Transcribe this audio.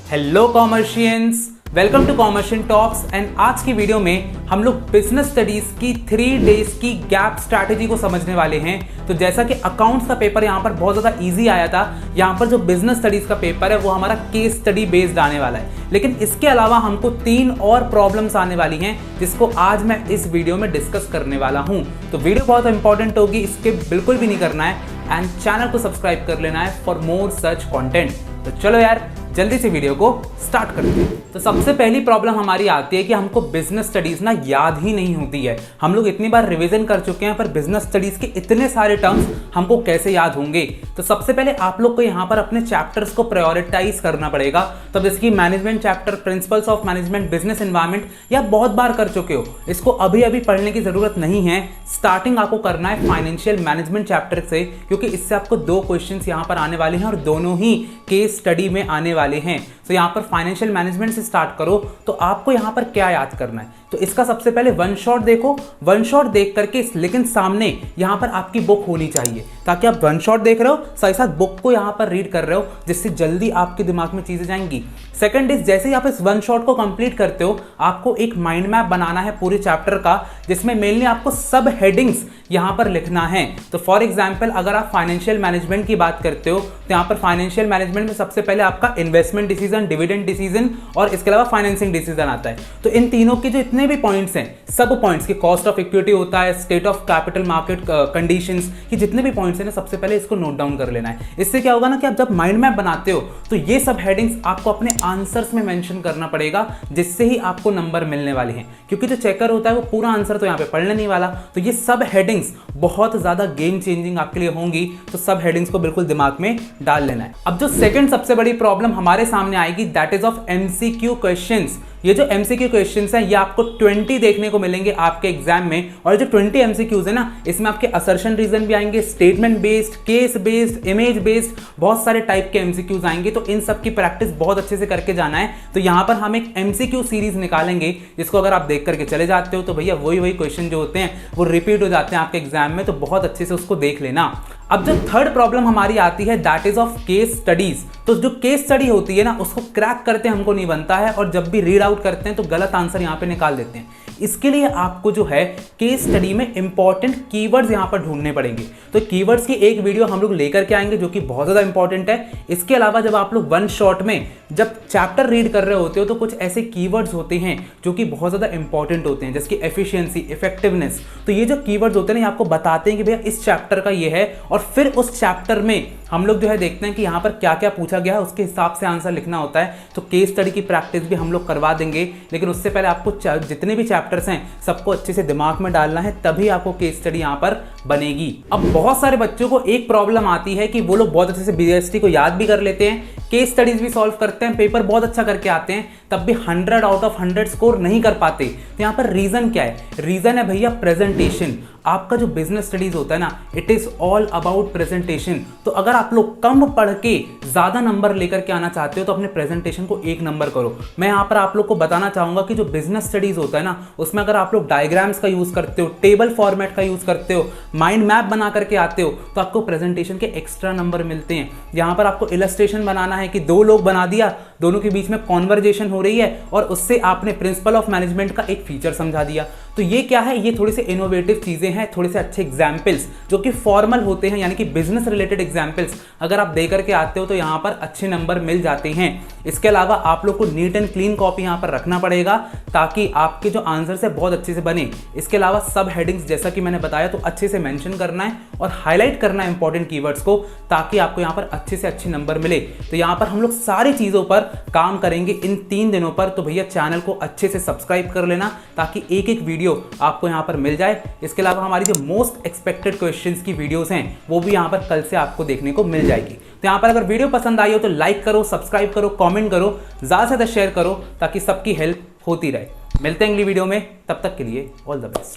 Hello commercians, welcome to commercian talks. And आज की video में हम लोग बिजनेस स्टडीज की 3 डेज की गैप स्ट्रैटेजी को समझने वाले हैं। तो जैसा कि अकाउंट्स का पेपर यहाँ पर बहुत ज़्यादा इजी आया था, यहाँ पर जो बिजनेस स्टडीज का पेपर है वो हमारा केस स्टडी बेस्ड आने वाला है। लेकिन इसके अलावा हमको 3 और प्रॉब्लम्स आने वाली हैं जिसको आज मैं इस वीडियो में डिस्कस करने वाला हूँ। तो वीडियो बहुत इंपॉर्टेंट होगी, इसके बिल्कुल भी नहीं करना है एंड चैनल को सब्सक्राइब कर लेना है फॉर मोर सच कंटेंट। तो चलो यार जल्दी से वीडियो को स्टार्ट करते हैं। तो सबसे पहली प्रॉब्लम हमारी आती है कि हमको बिजनेस स्टडीज ना याद ही नहीं होती है। हम लोग इतनी बार रिवीजन कर चुके हैं पर बिजनेस स्टडीज के इतने सारे टर्म्स हमको कैसे याद होंगे। तो सबसे पहले आप लोग को यहाँ पर अपने चैप्टर्स को प्रायोरिटाइज करना पड़ेगा। तो जैसे कि management chapter, principles of management, business environment, या बहुत बार कर चुके हो, इसको अभी अभी पढ़ने की जरूरत नहीं है। स्टार्टिंग आपको करना है फाइनेंशियल मैनेजमेंट चैप्टर से, क्योंकि इससे आपको 2 क्वेश्चंस यहाँ पर आने वाले हैं और दोनों ही केस स्टडी में आने वाले हैं। तो यहाँ पर फाइनेंशियल मैनेजमेंट से स्टार्ट करो। तो आपको यहाँ पर क्या याद करना है, तो इसका सबसे पहले वन शॉट देखो। वन शॉट देख करके लेकिन सामने यहाँ पर आपकी बुक होनी चाहिए, ताकि आप वन शॉट देख रहे हो साथ साथ बुक को यहाँ पर रीड कर रहे हो, जिससे जल्दी आपके दिमाग में चीजें जाएंगी। सेकंड इज, जैसे ही आप इस वन शॉट को कंप्लीट करते हो, आपको एक माइंड मैप बनाना है पूरे चैप्टर का, जिसमें मेनली आपको सब हेडिंग्स यहाँ पर लिखना है। तो फॉर एग्जाम्पल अगर आप फाइनेंशियल मैनेजमेंट की बात करते हो तो यहाँ पर फाइनेंशियल मैनेजमेंट में सबसे पहले आपका इन्वेस्टमेंट डिसीजन, डिविडेंड डिसीजन और इसके अलावा फाइनेंसिंग डिसीजन आता है। तो इन तीनों के जो इतने भी पॉइंट्स हैं, सब पॉइंट्स की कॉस्ट ऑफ इक्विटी होता है, state of capital market conditions, कि जितने भी पॉइंट्स हैं ना सबसे पहले इसको नोट डाउन कर लेना है। इससे क्या होगा ना कि आप जब माइंड मैप बनाते हो तो ये सब हेडिंग्स आपको अपने आंसर्स में मेंशन करना पड़ेगा, जिससे ही आपको नंबर मिलने वाले हैं। क्योंकि जो चेकर होता है वो पूरा आंसर तो यहाँ पे पढ़ने नहीं वाला। तो ये सब हेडिंग्स बहुत ज्यादा गेम चेंजिंग आपके लिए होंगी, तो सब हेडिंग्स को बिल्कुल दिमाग में डाल लेना है। अब जो सेकंड सबसे बड़ी प्रॉब्लम हमारे सामने आएगी, that is of MCQ questions. ये जो एमसीक्यू क्वेश्चंस हैं ये आपको 20 देखने को मिलेंगे आपके एग्जाम में। और जो 20 एमसीक्यूज है ना, इसमें आपके असर्शन रीजन भी आएंगे, statement based, case based, image based, बहुत सारे टाइप के एमसीक्यूज आएंगे। तो इन सब की प्रैक्टिस बहुत अच्छे से करके जाना है। तो यहाँ पर हम एक एमसीक्यू सीरीज निकालेंगे, जिसको अगर आप देख करके चले जाते हो तो भैया वही क्वेश्चन जो होते हैं वो रिपीट हो जाते हैं आपके एग्जाम में। तो बहुत अच्छे से उसको देख लेना। अब जो थर्ड प्रॉब्लम हमारी आती है, that is of case studies. तो जो केस स्टडी होती है ना, उसको क्रैक करते हमको नहीं बनता है, और जब भी रीड आउट करते हैं तो गलत आंसर यहाँ पे निकाल देते हैं। इसके लिए आपको जो है केस स्टडी में इंपॉर्टेंट कीवर्ड्स यहाँ पर ढूंढने पड़ेंगे। तो कीवर्ड्स की एक वीडियो हम लोग लेकर के आएंगे जो कि बहुत ज़्यादा इंपॉर्टेंट है। इसके अलावा जब आप लोग वन शॉट में जब चैप्टर रीड कर रहे होते हो तो कुछ ऐसे कीवर्ड्स होते हैं जो कि बहुत ज़्यादा इंपॉर्टेंट होते हैं, जैसे कि एफिशिएंसी, इफेक्टिवनेस। तो ये जो कीवर्ड्स होते हैं ना, ये आपको बताते हैं कि भैया इस चैप्टर का ये है, और फिर उस चैप्टर में हम लोग जो है देखते हैं कि यहाँ पर क्या क्या पूछा गया है, उसके हिसाब से आंसर लिखना होता है। तो केस स्टडी की प्रैक्टिस भी हम लोग करवा देंगे, लेकिन उससे पहले आपको जितने भी चैप्टर्स हैं सबको अच्छे से दिमाग में डालना है, तभी आपको केस स्टडी यहाँ पर बनेगी। अब बहुत सारे बच्चों को एक प्रॉब्लम आती है कि वो लोग बहुत अच्छे से बीएसटी को याद भी कर लेते हैं, केस स्टडीज भी सॉल्व करते हैं, पेपर बहुत अच्छा करके आते हैं, तब भी 100 आउट ऑफ 100 स्कोर नहीं कर पाते। तो यहाँ पर रीजन क्या है? रीजन है भैया प्रेजेंटेशन। आपका जो बिजनेस स्टडीज होता है ना, it is all about presentation. तो अगर आप लोग कम पढ़ के ज्यादा नंबर लेकर के आना चाहते हो तो अपने प्रेजेंटेशन को 1 नंबर करो। मैं यहाँ पर आप लोग को बताना चाहूंगा कि जो बिजनेस स्टडीज होता है ना, उसमें अगर आप लोग डायग्राम्स का यूज करते हो, टेबल फॉर्मेट का यूज करते हो, माइंड मैप बना करके आते हो, तो आपको प्रेजेंटेशन के एक्स्ट्रा नंबर मिलते हैं। यहाँ पर आपको इलस्ट्रेशन बनाना है कि 2 लोग बना दिया, दोनों के बीच में कॉन्वर्जेशन हो रही है, और उससे आपने प्रिंसिपल ऑफ मैनेजमेंट का एक फीचर समझा दिया। तो ये क्या है? ये थोड़ी से इनोवेटिव चीजें हैं, थोड़े से अच्छे एग्जाम्पल्स जो कि फॉर्मल होते हैं, यानी कि बिजनेस रिलेटेड एग्जाम्पल्स अगर आप दे करके आते हो तो यहाँ पर अच्छे नंबर मिल जाते हैं। इसके अलावा आप लोग को नीट एंड क्लीन कॉपी यहाँ पर रखना पड़ेगा, ताकि आपके जो आंसर है बहुत अच्छे से बने। इसके अलावा सब हेडिंग्स जैसा कि मैंने बताया तो अच्छे से मेंशन करना है और हाईलाइट करना है इंपॉर्टेंट कीवर्ड्स को, ताकि आपको यहाँ पर अच्छे से अच्छे नंबर मिले। तो यहाँ पर हम लोग सारी चीजों पर काम करेंगे इन 3 दिनों पर। तो भैया चैनल को अच्छे से सब्सक्राइब कर लेना, ताकि एक एक वीडियो आपको यहाँ पर मिल जाए। इसके अलावा हमारी जो मोस्ट एक्सपेक्टेड क्वेश्चंस की वीडियोस हैं वो भी यहाँ पर कल से आपको देखने को मिल जाएगी। तो यहाँ पर अगर वीडियो पसंद आई हो तो लाइक करो, सब्सक्राइब करो, कमेंट करो, ज़्यादा से ज़्यादा शेयर करो, ताकि सबकी हेल्प होती रहे। मिलते हैं अगली वीडियो में, तब तक के लिए ऑल द बेस्ट।